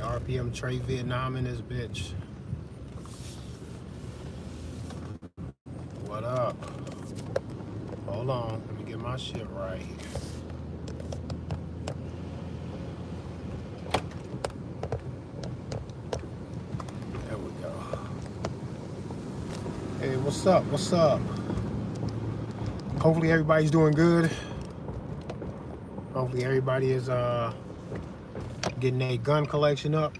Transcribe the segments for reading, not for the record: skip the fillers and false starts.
RPM Trey Vietnam in this bitch. What up? Hold on, let me get my shit right. There we go. Hey, what's up? What's up? Hopefully everybody's doing good. Hopefully everybody is getting a gun collection up.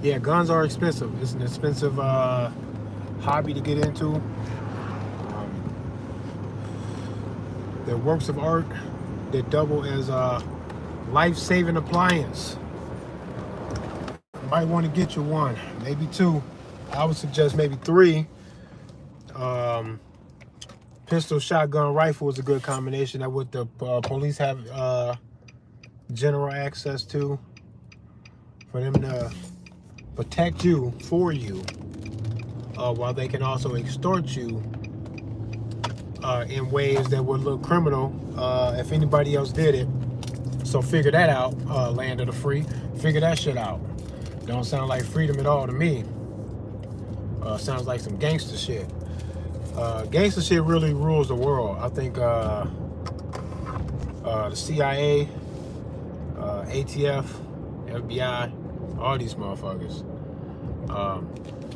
Yeah, guns are expensive. It's an expensive hobby to get into. They're works of art that double as a life-saving appliance. You might want to get you one, maybe two. I would suggest maybe three. Pistol, shotgun, rifle is a good combination. That what the police have general access to, for them to protect you, for you, while they can also extort you in ways that would look criminal if anybody else did it. So figure that out, land of the free. Figure that shit out. Don't sound like freedom at all to me. Sounds like some gangster shit. Gangster shit really rules the world. I think the CIA, ATF, FBI, all these motherfuckers.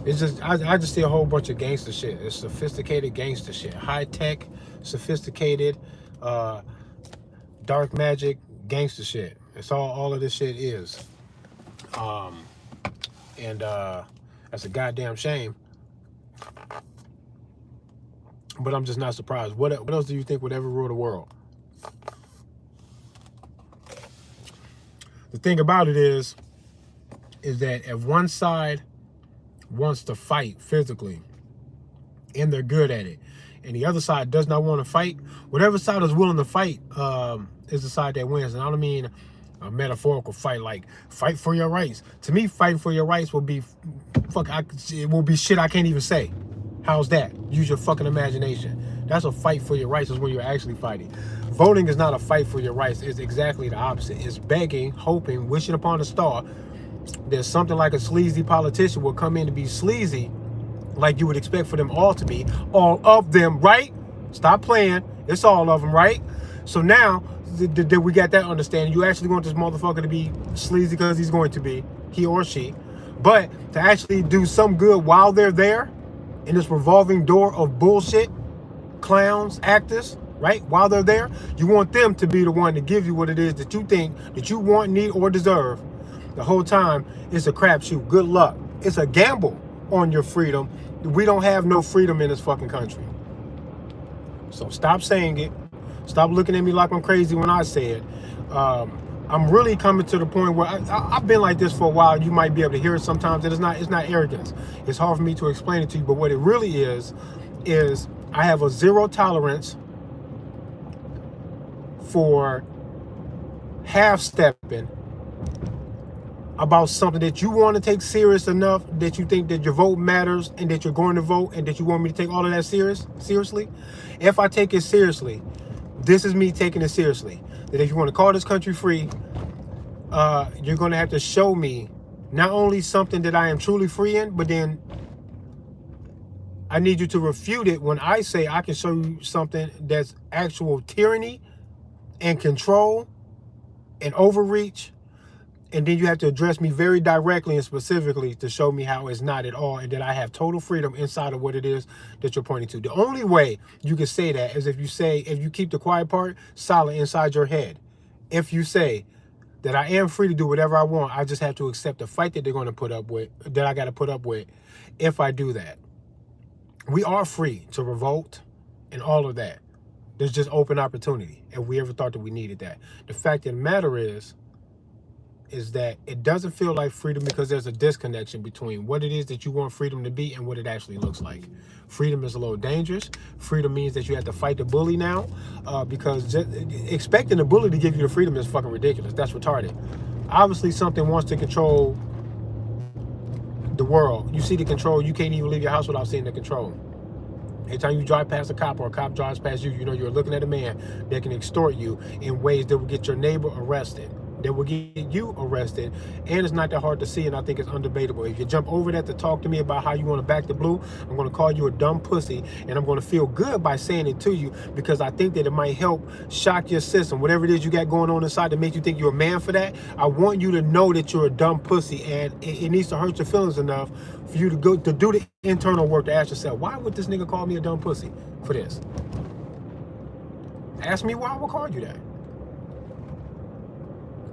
It's just I just see a whole bunch of gangster shit. It's sophisticated gangster shit, high tech, sophisticated, dark magic gangster shit. It's all of this shit is, and that's a goddamn shame. But I'm just not surprised. What else do you think would ever rule the world? The thing about it is that if one side wants to fight physically, and they're good at it, and the other side does not want to fight, whatever side is willing to fight is the side that wins. And I don't mean a metaphorical fight, like fight for your rights. To me, fighting for your rights will be it will be shit I can't even say. How's that? Use your fucking imagination. That's a fight for your rights, is when you're actually fighting. Voting is not a fight for your rights. It's exactly the opposite. It's begging, hoping, wishing upon a star that something like a sleazy politician will come in to be sleazy, like you would expect for them all to be. All of them, right? Stop playing. It's all of them, right? So now that we got that understanding, you actually want this motherfucker to be sleazy because he's going to be, he or she. But to actually do some good while they're there, in this revolving door of bullshit, clowns, actors, right? While they're there, you want them to be the one to give you what it is that you think that you want, need, or deserve. The whole time, it's a crapshoot. Good luck. It's a gamble on your freedom. We don't have no freedom in this fucking country. So stop saying it. Stop looking at me like I'm crazy when I say it. I'm really coming to the point where I've been like this for a while. You might be able to hear it sometimes. And it's not arrogance. It's hard for me to explain it to you. But what it really is I have a zero tolerance for half-stepping about something that you want to take serious enough that you think that your vote matters and that you're going to vote and that you want me to take all of that seriously. If I take it seriously, this is me taking it seriously. That if you want to call this country free, you're going to have to show me not only something that I am truly free in, but then I need you to refute it when I say I can show you something that's actual tyranny and control and overreach. And then you have to address me very directly and specifically to show me how it's not at all, and that I have total freedom inside of what it is that you're pointing to. The only way you can say that is if you keep the quiet part silent inside your head. If you say that I am free to do whatever I want, I just have to accept the fight that they're going to put up with, that I got to put up with if I do that. We are free to revolt and all of that. There's just open opportunity, and we ever thought that we needed that. The fact of the matter is that it doesn't feel like freedom because there's a disconnection between what it is that you want freedom to be and what it actually looks like. Freedom is a little dangerous. Freedom means that you have to fight the bully now, because expecting the bully to give you the freedom is fucking ridiculous. That's retarded. Obviously, something wants to control the world. You see the control, you can't even leave your house without seeing the control. Anytime you drive past a cop or a cop drives past you, you know you're looking at a man that can extort you in ways that will get your neighbor arrested, that will get you arrested, and it's not that hard to see, and I think it's undebatable. If you jump over that to talk to me about how you want to back the blue, I'm going to call you a dumb pussy, and I'm going to feel good by saying it to you, because I think that it might help shock your system, whatever it is you got going on inside that makes you think you're a man for that. I want you to know that you're a dumb pussy, and it needs to hurt your feelings enough for you to go to do the internal work to ask yourself, why would this nigga call me a dumb pussy for this? Ask me why I would call you that.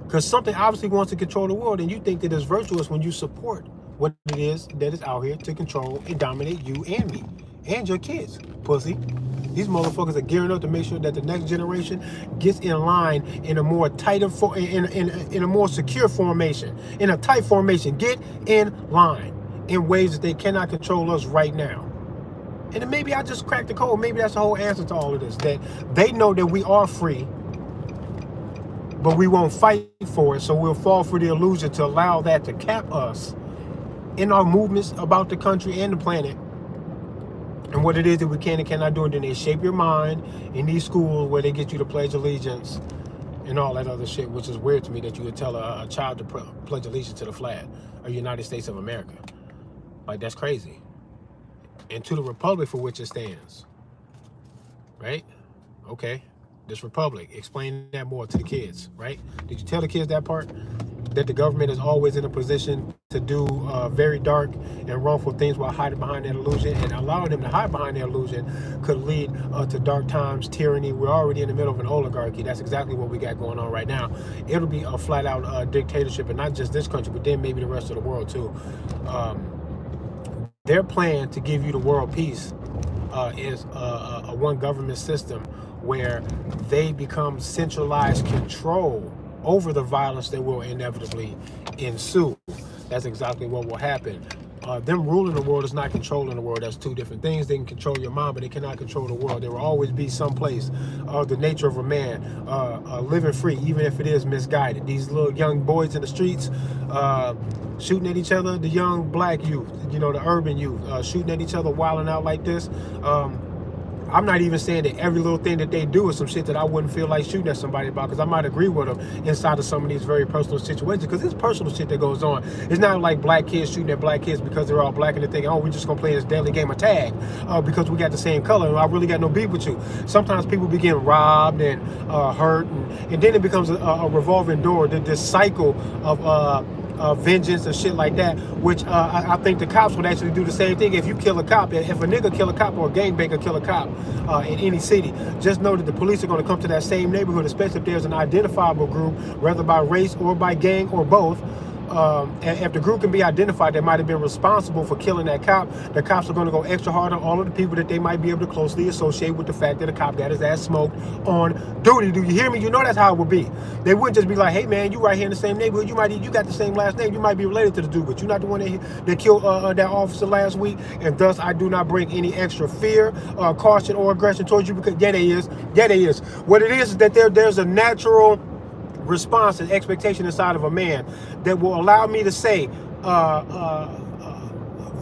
Because something obviously wants to control the world, and you think that it's virtuous when you support what it is that is out here to control and dominate you and me and your kids, pussy. These motherfuckers are gearing up to make sure that the next generation gets in line in a more tighter, in a more secure formation, in a tight formation. Get in line in ways that they cannot control us right now. And then maybe I just cracked the code. Maybe that's the whole answer to all of this. That they know that we are free, but we won't fight for it, so we'll fall for the illusion to allow that to cap us in our movements about the country and the planet and what it is that we can and cannot do. And then they shape your mind in these schools where they get you to pledge allegiance and all that other shit, which is weird to me that you would tell a child to pledge allegiance to the flag of the United States of America. Like, that's crazy. And to the republic for which it stands. Right? Okay. This republic, explain that more to the kids, right? Did you tell the kids that part? That the government is always in a position to do very dark and wrongful things while hiding behind that illusion, and allowing them to hide behind that illusion could lead to dark times, tyranny. We're already in the middle of an oligarchy. That's exactly what we got going on right now. It'll be a flat out dictatorship, and not just this country, but then maybe the rest of the world too. Their plan to give you the world peace is a one government system where they become centralized control over the violence that will inevitably ensue. That's exactly what will happen. Them ruling the world is not controlling the world. That's two different things. They can control your mind, but they cannot control the world. There will always be some place of the nature of a man living free, even if it is misguided. These little young boys in the streets shooting at each other, the young black youth, you know, the urban youth, shooting at each other, wilding out like this. I'm not even saying that every little thing that they do is some shit that I wouldn't feel like shooting at somebody about, because I might agree with them inside of some of these very personal situations, because it's personal shit that goes on. It's not like black kids shooting at black kids because they're all black and they're thinking, oh, we're just gonna play this deadly game of tag because we got the same color and I really got no beef with you. Sometimes people be getting robbed and hurt, and then it becomes a revolving door, this cycle of vengeance and shit like that, which I think the cops would actually do the same thing. If you kill a cop, if a nigga kill a cop or a gangbanger kill a cop in any city, just know that the police are going to come to that same neighborhood, especially if there's an identifiable group, whether by race or by gang or both. If the group can be identified that might have been responsible for killing that cop, the cops are going to go extra hard on all of the people that they might be able to closely associate with the fact that a cop got his ass smoked on duty. Do you hear me? You know that's how it would be. They wouldn't just be like, hey man, you right here in the same neighborhood, you got the same last name, you might be related to the dude, but you're not the one that killed that officer last week, and thus I do not bring any extra fear, caution, or aggression towards you, because yeah, they is. What it is that there's a natural response and expectation inside of a man that will allow me to say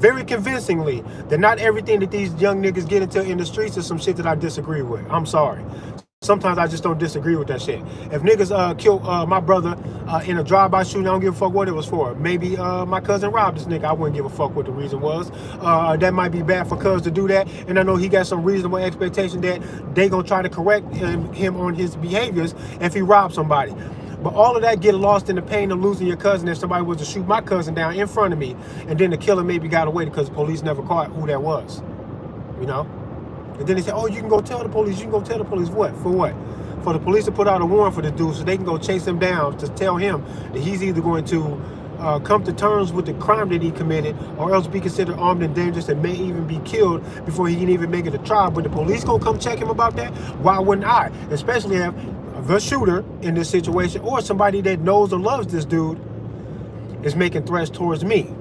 very convincingly that not everything that these young niggas get into in the streets is some shit that I disagree with. I'm sorry. Sometimes I just don't disagree with that shit. If niggas kill my brother in a drive-by shooting, I don't give a fuck what it was for. Maybe my cousin robbed this nigga. I wouldn't give a fuck what the reason was. That might be bad for cuz to do that. And I know he got some reasonable expectation that they gonna try to correct him on his behaviors if he robs somebody. But all of that get lost in the pain of losing your cousin if somebody was to shoot my cousin down in front of me, and then the killer maybe got away because the police never caught who that was. You know? And then they say, oh, you can go tell the police. You can go tell the police what? For what? For the police to put out a warrant for the dude so they can go chase him down to tell him that he's either going to come to terms with the crime that he committed, or else be considered armed and dangerous and may even be killed before he can even make it to trial. But the police gonna come check him about that? Why wouldn't I? Especially if the shooter in this situation, or somebody that knows or loves this dude, is making threats towards me.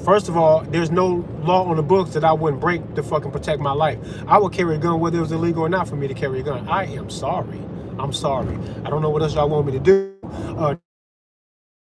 First of all, there's no law on the books that I wouldn't break to fucking protect my life. I would carry a gun whether it was illegal or not for me to carry a gun. I am sorry. I'm sorry. I don't know what else y'all want me to do.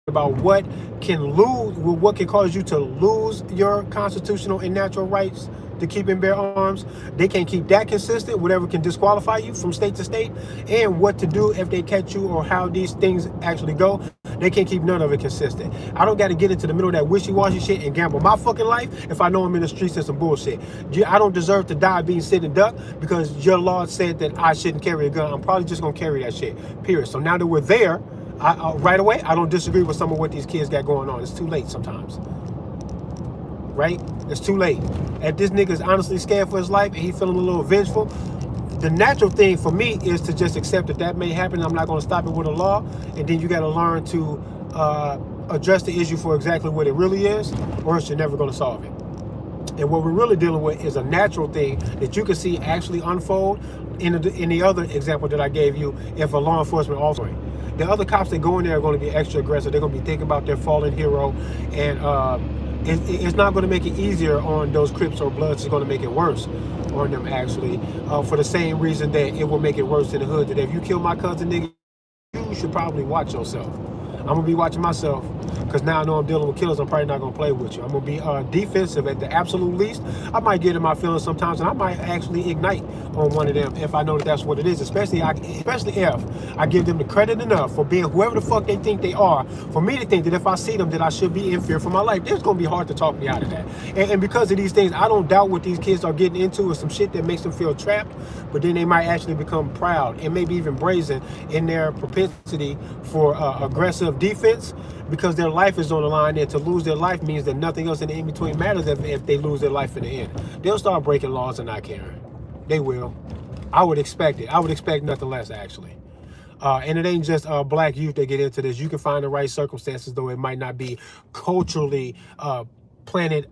About what can cause you to lose your constitutional and natural rights to keep and bear arms. They can't keep that consistent, whatever can disqualify you from state to state, and what to do if they catch you or how these things actually go. They can't keep none of it consistent. I don't got to get into the middle of that wishy-washy shit and gamble my fucking life if I know I'm in the streets and some bullshit. I don't deserve to die being sitting duck because your law said that I shouldn't carry a gun. I'm probably just going to carry that shit, period. So now that we're there, right away, I don't disagree with some of what these kids got going on. It's too late sometimes. Right? It's too late. And this nigga's honestly scared for his life and he feeling a little vengeful. The natural thing for me is to just accept that that may happen. I'm not going to stop it with a law. And then you got to learn to address the issue for exactly what it really is, or else you're never going to solve it. And what we're really dealing with is a natural thing that you can see actually unfold in the other example that I gave you. If a law enforcement officer, the other cops that go in there are going to be extra aggressive. They're going to be thinking about their fallen hero, and it's not going to make it easier on those Crips or Bloods. It's going to make it worse on them, actually, for the same reason that it will make it worse in the hood. That if you kill my cousin, nigga, you should probably watch yourself. I'm going to be watching myself because now I know I'm dealing with killers. I'm probably not going to play with you. I'm going to be defensive at the absolute least. I might get in my feelings sometimes, and I might actually ignite on one of them if I know that that's what it is, especially if I give them the credit enough for being whoever the fuck they think they are, for me to think that if I see them that I should be in fear for my life. It's going to be hard to talk me out of that. And because of these things, I don't doubt what these kids are getting into is some shit that makes them feel trapped, but then they might actually become proud and maybe even brazen in their propensity for aggressive defense, because their life is on the line, and to lose their life means that nothing else in the in-between matters if they lose their life in the end. They'll start breaking laws and not caring. They will. I would expect it. I would expect nothing less, actually. And it ain't just black youth that get into this. You can find the right circumstances, though it might not be culturally played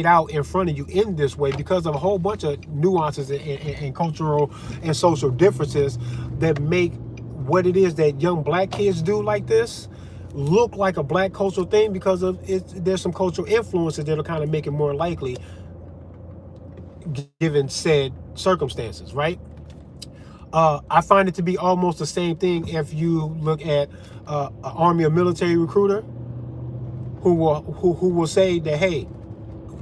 out in front of you in this way, because of a whole bunch of nuances and cultural and social differences that make what it is that young black kids do like this look like a black cultural thing, because of there's some cultural influences that'll kind of make it more likely given said circumstances, right? I find it to be almost the same thing if you look at an army or military recruiter who will say that, hey,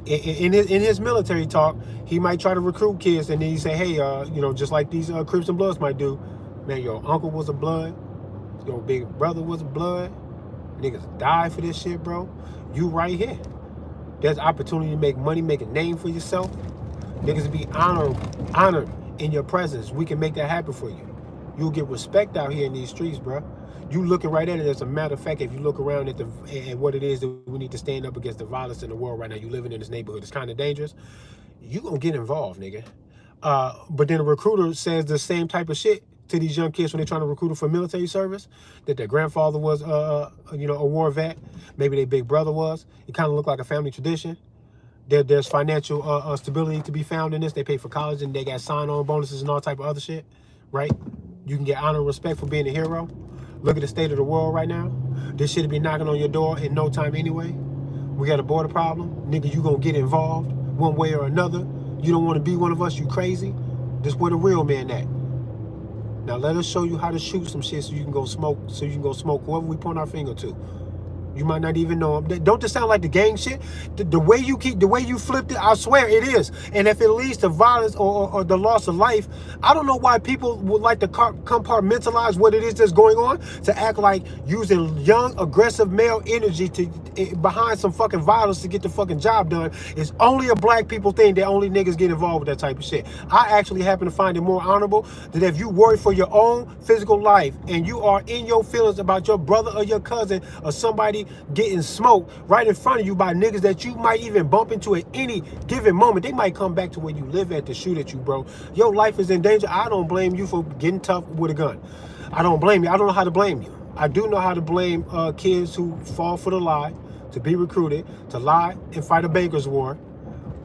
in his military talk, he might try to recruit kids, and then he say, hey, just like these Crips and Bloods might do, man, your uncle was a blood, your big brother was a blood, niggas die for this shit, bro. You right here. There's opportunity to make money, make a name for yourself. Niggas be honored in your presence. We can make that happen for you. You'll get respect out here in these streets, bro. You looking right at it. As a matter of fact, if you look around at what it is that we need to stand up against the violence in the world right now, you living in this neighborhood, it's kind of dangerous. You gonna get involved, nigga. But then a recruiter says the same type of shit to these young kids when they're trying to recruit them for military service, that their grandfather was, a war vet. Maybe their big brother was. It kind of looked like a family tradition. There's financial stability to be found in this. They pay for college and they got sign-on bonuses and all type of other shit, right? You can get honor and respect for being a hero. Look at the state of the world right now. This shit will be knocking on your door in no time anyway. We got a border problem. Nigga, you gonna get involved one way or another. You don't want to be one of us, you crazy? This where the real man at. Now let us show you how to shoot some shit so you can go smoke whoever we point our finger to. You might not even know them. Don't this sound like the gang shit? The way you flipped it, I swear it is. And if it leads to violence or the loss of life, I don't know why people would like to compartmentalize what it is that's going on, to act like using young, aggressive male energy behind some fucking violence to get the fucking job done is only a black people thing, that only niggas get involved with that type of shit. I actually happen to find it more honorable that if you worry for your own physical life and you are in your feelings about your brother or your cousin or somebody getting smoked right in front of you by niggas that you might even bump into at any given moment. They might come back to where you live at to shoot at you, bro. Your life is in danger. I don't blame you for getting tough with a gun. I don't blame you. I don't know how to blame you. I do know how to blame kids who fall for the lie, to be recruited, to lie and fight a banker's war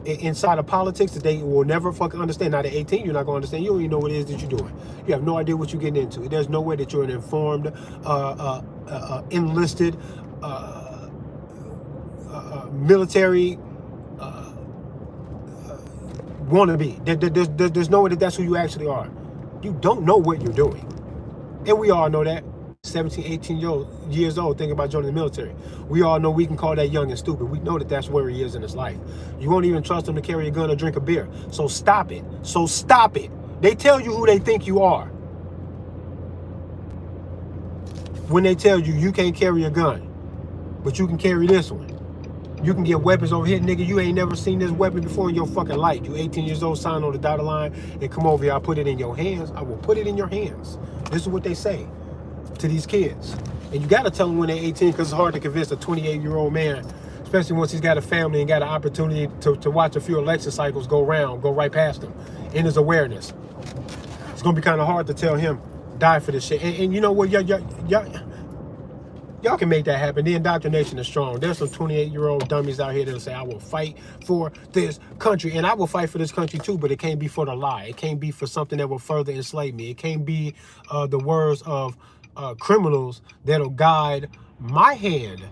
inside of politics that they will never fucking understand. Now, at 18, you're not going to understand. You don't even know what it is that you're doing. You have no idea what you're getting into. There's no way that you're an informed, enlisted, military wannabe. There's no way that that's who you actually are. You don't know what you're doing. And we all know that. 17, 18 years old thinking about joining the military. We all know we can call that young and stupid. We know that that's where he is in his life. You won't even trust him to carry a gun or drink a beer. So stop it. So stop it. They tell you who they think you are. When they tell you can't carry a gun, but you can carry this one. You can get weapons over here, nigga. You ain't never seen this weapon before in your fucking life. You 18 years old, sign on the dotted line, and come over here. I'll put it in your hands. I will put it in your hands. This is what they say to these kids. And you got to tell them when they're 18, because it's hard to convince a 28-year-old man, especially once he's got a family and got an opportunity to watch a few election cycles go right past him in his awareness. It's going to be kind of hard to tell him, die for this shit. And you know what, y'all can make that happen. The indoctrination is strong. There's some 28-year-old dummies out here that'll say, I will fight for this country. And I will fight for this country too, but it can't be for the lie. It can't be for something that will further enslave me. It can't be the words of criminals that'll guide my hand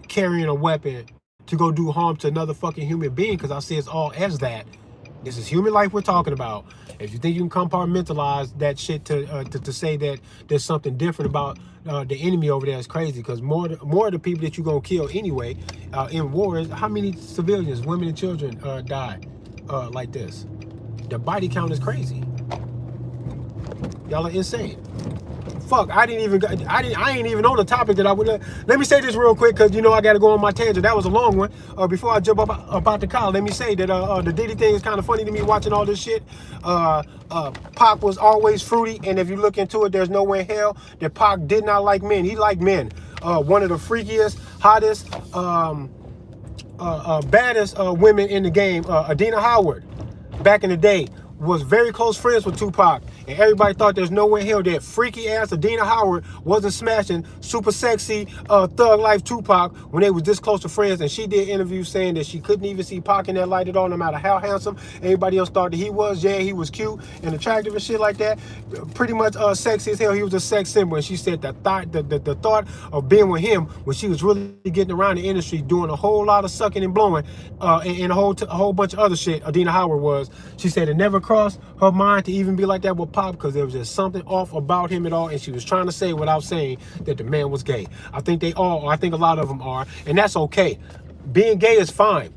carrying a weapon to go do harm to another fucking human being, because I see it's all as that. This is human life we're talking about. If you think you can compartmentalize that shit to say that there's something different about the enemy over there, is crazy. Because more of the people that you're going to kill anyway in war is how many civilians, women and children die like this. The body count is crazy. Y'all are insane. Fuck, I ain't even on the topic that I would. Let me say this real quick, because you know I got to go on my tangent. That was a long one. Before I jump about the car, let me say that the Diddy thing is kind of funny to me watching all this shit. Pac was always fruity, and if you look into it, there's no way in hell that Pac did not like men. He liked men. One of the freakiest, hottest, baddest women in the game, Adena Howard, back in the day, was very close friends with Tupac, and everybody thought there's no way in hell that freaky ass Adena Howard wasn't smashing super sexy thug life Tupac when they was this close to friends. And she did interviews saying that she couldn't even see Pac in that light at all, no matter how handsome everybody else thought that he was. Yeah, he was cute and attractive and shit like that, pretty much sexy as hell. He was a sex symbol. And she said the thought of being with him when she was really getting around the industry, doing a whole lot of sucking and blowing and a whole bunch of other shit, Adena Howard was, she said it never crossed her mind to even be like that with Pop, because there was just something off about him at all, and she was trying to say without saying that the man was gay. I think they all, I think a lot of them are, and that's okay. Being gay is fine.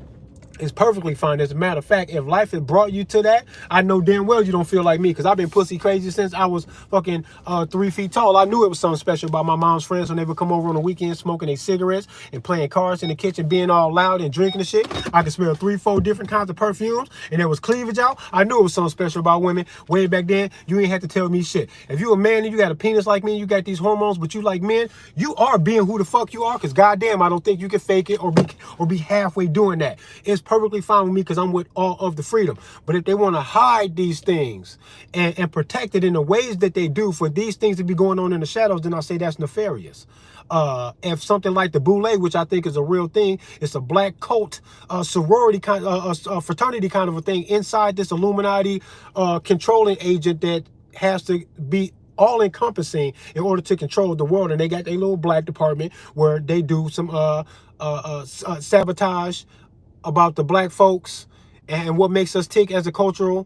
It's perfectly fine. As a matter of fact, if life had brought you to that, I know damn well you don't feel like me, because I've been pussy crazy since I was fucking 3 feet tall. I knew it was something special about my mom's friends when they would come over on the weekend smoking their cigarettes and playing cards in the kitchen, being all loud and drinking the shit. I could smell 3-4 different kinds of perfumes, and there was cleavage out. I knew it was something special about women way back then. You ain't have to tell me shit. If you a man and you got a penis like me, and you got these hormones, but you like men, you are being who the fuck you are, because goddamn, I don't think you can fake it or be halfway doing that. It's perfectly fine with me, because I'm with all of the freedom. But if they want to hide these things and protect it in the ways that they do for these things to be going on in the shadows, then I say that's nefarious. If something like the Boule, which I think is a real thing, it's a black cult, sorority kind, fraternity kind of a thing inside this Illuminati controlling agent that has to be all-encompassing in order to control the world. And they got their little black department where they do some sabotage about the black folks and what makes us tick as a cultural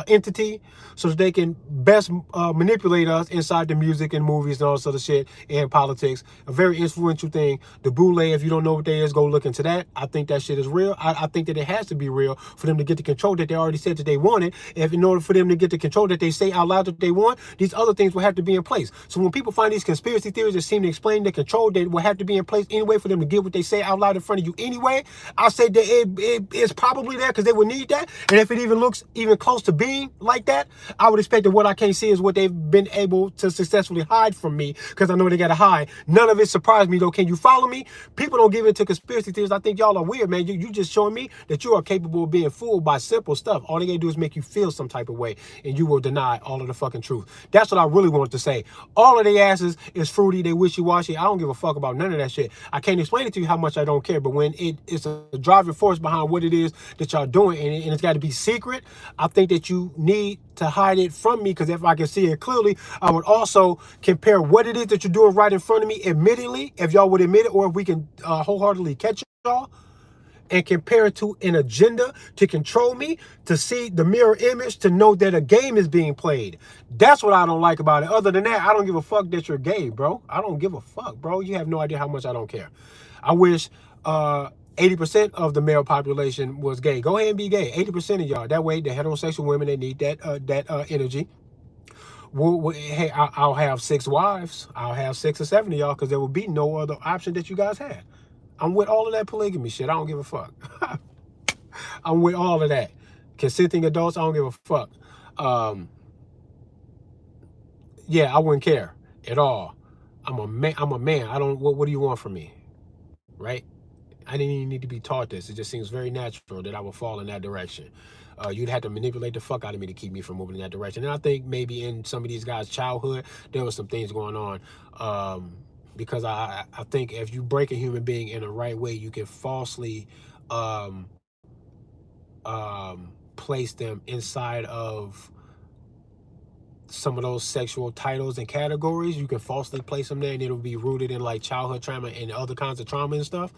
entity, so that they can best manipulate us inside the music and movies and all this other shit and politics. A very influential thing. The Boule, if you don't know what that is, go look into that. I think that shit is real. I think that it has to be real for them to get the control that they already said that they wanted. If in order for them to get the control that they say out loud that they want, these other things will have to be in place. So when people find these conspiracy theories that seem to explain the control that will have to be in place anyway for them to get what they say out loud in front of you anyway, I say that it's probably there because they would need that. And if it even looks even close to being like that, I would expect that what I can't see is what they've been able to successfully hide from me, because I know they gotta hide. None of it surprised me though. Can you follow me? People don't give into conspiracy theories. I think y'all are weird, man. You just showing me that you are capable of being fooled by simple stuff. All they gotta do is make you feel some type of way, and you will deny all of the fucking truth. That's what I really wanted to say. All of their asses is fruity, they wishy-washy. I don't give a fuck about none of that shit. I can't explain it to you how much I don't care, but when it's a driving force behind what it is that y'all doing, and it's got to be secret, I think that you need to hide it from me, because if I can see it clearly, I would also compare what it is that you're doing right in front of me, admittedly, if y'all would admit it, or if we can wholeheartedly catch y'all, and compare it to an agenda to control me, to see the mirror image, to know that a game is being played. That's what I don't like about it. Other than that, I don't give a fuck that you're gay, bro. I don't give a fuck, bro. You have no idea how much I don't care. I wish 80% of the male population was gay. Go ahead and be gay. 80% of y'all. That way, the heterosexual women, they need that energy. Hey, I'll have 6 wives. I'll have 6 or 7 of y'all because there will be no other option that you guys had. I'm with all of that polygamy shit. I don't give a fuck. I'm with all of that. Consenting adults, I don't give a fuck. Yeah, I wouldn't care at all. I'm a man. I don't. What do you want from me, right? I didn't even need to be taught this. It just seems very natural that I would fall in that direction. You'd have to manipulate the fuck out of me to keep me from moving in that direction. And I think maybe in some of these guys' childhood, there was some things going on. Because I think if you break a human being in the right way, you can falsely place them inside of some of those sexual titles and categories. You can falsely place them there, and it'll be rooted in like childhood trauma and other kinds of trauma and stuff.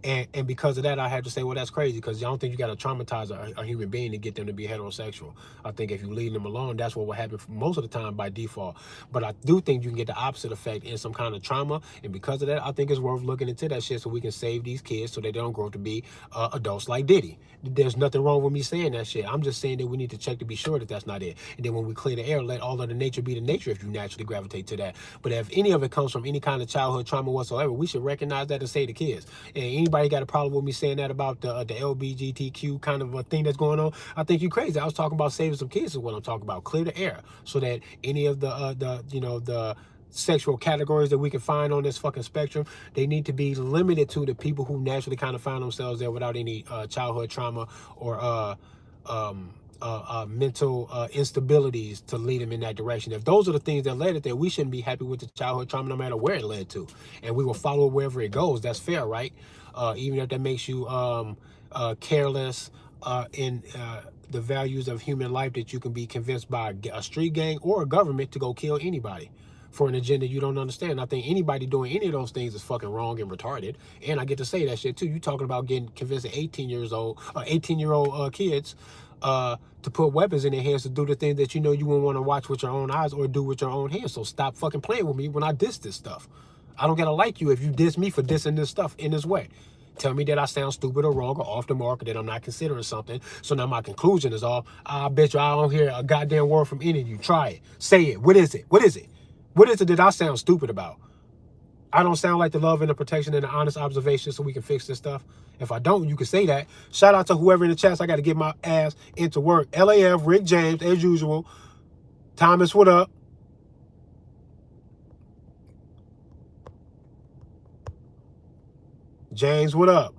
And because of that, I have to say, well, that's crazy, because I don't think you got to traumatize a human being to get them to be heterosexual. I think if you leave them alone, that's what will happen most of the time by default. But I do think you can get the opposite effect in some kind of trauma, and because of that, I think it's worth looking into that shit so we can save these kids so they don't grow up to be adults like Diddy. There's nothing wrong with me saying that shit. I'm just saying that we need to check to be sure that that's not it. And then when we clear the air, let all of the nature be the nature if you naturally gravitate to that. But if any of it comes from any kind of childhood trauma whatsoever, we should recognize that and say to kids. And anybody got a problem with me saying that about the LGBTQ kind of a thing that's going on, I think you crazy. I was talking about saving some kids is what I'm talking about. Clear the air so that any of the sexual categories that we can find on this fucking spectrum, they need to be limited to the people who naturally kind of find themselves there without any childhood trauma or mental instabilities to lead them in that direction. If those are the things that led it there, we shouldn't be happy with the childhood trauma no matter where it led to, and we will follow wherever it goes. That's fair, right? Even if that makes you careless in the values of human life, that you can be convinced by a street gang or a government to go kill anybody for an agenda you don't understand. I think anybody doing any of those things is fucking wrong and retarded. And I get to say that shit too. You talking about getting convincing 18-year-old kids to put weapons in their hands to do the things that you know you wouldn't want to watch with your own eyes or do with your own hands. So stop fucking playing with me when I diss this stuff. I don't gotta like you if you diss me for dissing this stuff in this way. Tell me that I sound stupid or wrong or off the mark, or that I'm not considering something. So now my conclusion is all, I bet you I don't hear a goddamn word from any of you. Try it. Say it. What is it? What is it? What is it that I sound stupid about? I don't sound like the love and the protection and the honest observation so we can fix this stuff. If I don't, you can say that. Shout out to whoever in the chats. I got to get my ass into work. LAF, Rick James, as usual. Thomas, what up? James, what up?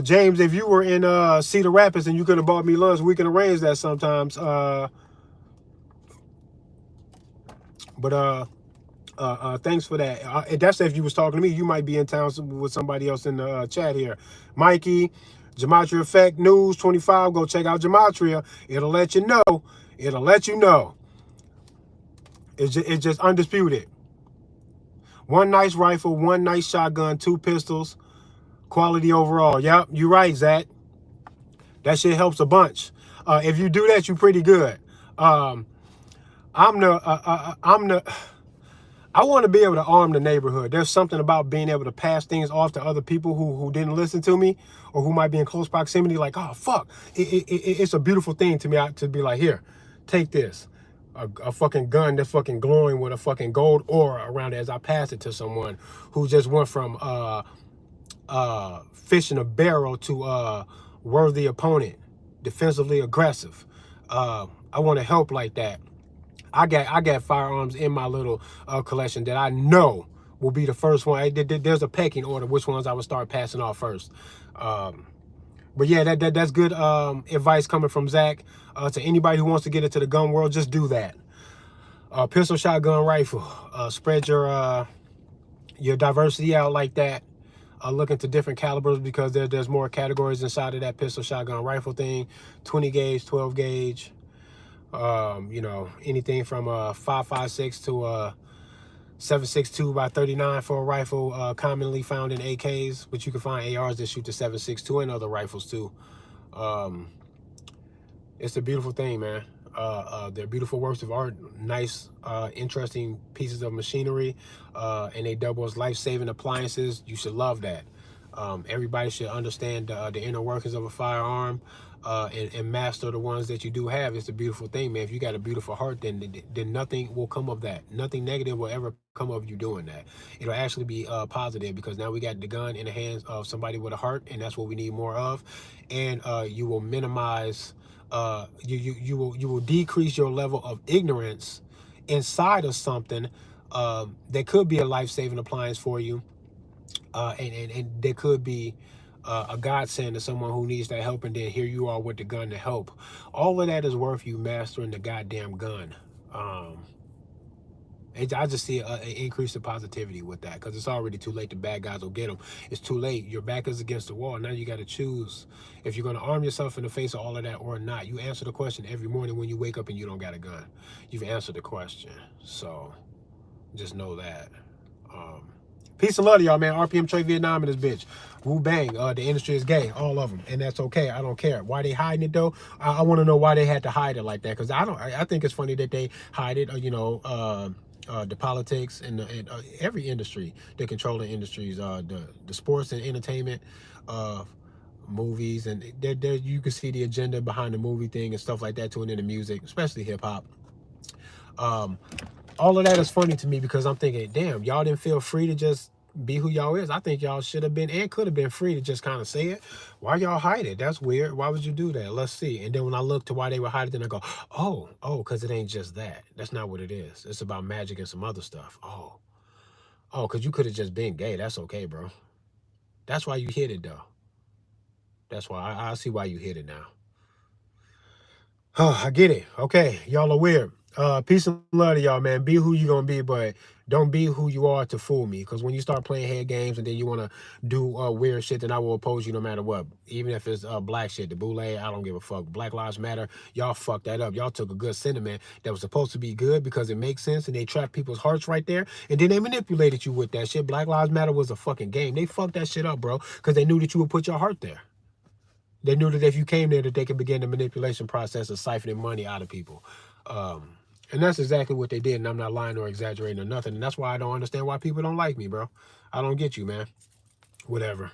James, if you were in Cedar Rapids and you could have bought me lunch, we can arrange that sometimes. Thanks for that. That's if you was talking to me. You might be in town with somebody else in the chat here. Mikey, Gematria Effect News 25. Go check out Gematria. It'll let you know. It'll let you know. It's just undisputed. 1 nice rifle, 1 nice shotgun, 2 pistols. Quality overall. Yep, you're right, Zach. That shit helps a bunch. If you do that, you're pretty good. I want to be able to arm the neighborhood. There's something about being able to pass things off to other people who didn't listen to me or who might be in close proximity. Like, oh, fuck. It's a beautiful thing to me to be like, here, take this. A fucking gun that's fucking glowing with a fucking gold aura around it as I pass it to someone who just went from fishing a barrel to worthy opponent, defensively aggressive. I want to help like that. I got firearms in my little collection that I know will be the first one. There's a pecking order which ones I would start passing off first. But yeah, that's good advice coming from Zach. To anybody who wants to get into the gun world, just do that. Pistol, shotgun, rifle. Spread your diversity out like that. Look into different calibers because there's more categories inside of that pistol, shotgun, rifle thing. 20 gauge, 12 gauge. You know, anything from 5.56 to 7.62 by 39 for a rifle, commonly found in AKs, but you can find ARs that shoot the 7.62 and other rifles too. It's a beautiful thing, man. They're beautiful works of art, nice, interesting pieces of machinery, and they double as life-saving appliances. You should love that. Everybody should understand the inner workings of a firearm, and master the ones that you do have. It's a beautiful thing, man. If you got a beautiful heart, then nothing will come of that. Nothing negative will ever come of you doing that. It'll actually be positive, because now we got the gun in the hands of somebody with a heart, and that's what we need more of. And you will minimize, you will decrease your level of ignorance inside of something that could be a life-saving appliance for you, and there could be a godsend to someone who needs that help, and then here you are with the gun to help. All of that is worth you mastering the goddamn gun. I just see an increase in positivity with that, because it's already too late. The bad guys will get them. It's too late. Your back is against the wall. Now you got to choose if you're going to arm yourself in the face of all of that or not. You answer the question every morning when you wake up and you don't got a gun. You've answered the question. So just know that. Peace and love to y'all, man. RPM Trey Vietnam in this bitch. Wu Bang. The industry is gay, all of them, and that's okay. I don't care why they hiding it though. I want to know why they had to hide it like that, because I think it's funny that they hide it. The politics and every industry, the controlling industries, the sports and entertainment, movies, and there you can see the agenda behind the movie thing and stuff like that too, and then the music, especially hip hop. All of that is funny to me, because I'm thinking, damn, y'all didn't feel free to just be who y'all is. I think y'all should have been and could have been free to just kind of say it. Why y'all hide it? That's weird. Why would you do that? Let's see. And then when I look to why they were hiding, then I go, oh, because it ain't just that. That's not what it is. It's about magic and some other stuff. Oh, because you could have just been gay. That's okay, bro. That's why you hid it, though. That's why I see why you hid it now. Oh, I get it. Okay, y'all are weird. Peace and love to y'all, man. Be who you gonna be, but don't be who you are to fool me. Because when you start playing head games and then you want to do weird shit, then I will oppose you no matter what. Even if it's black shit, the Boule, I don't give a fuck. Black Lives Matter, y'all fucked that up. Y'all took a good sentiment that was supposed to be good because it makes sense, and they trapped people's hearts right there, and then they manipulated you with that shit. Black Lives Matter was a fucking game. They fucked that shit up, bro, because they knew that you would put your heart there. They knew that if you came there, that they could begin the manipulation process of siphoning money out of people. And that's exactly what they did, and I'm not lying or exaggerating or nothing. And that's why I don't understand why people don't like me, bro. I don't get you, man. Whatever.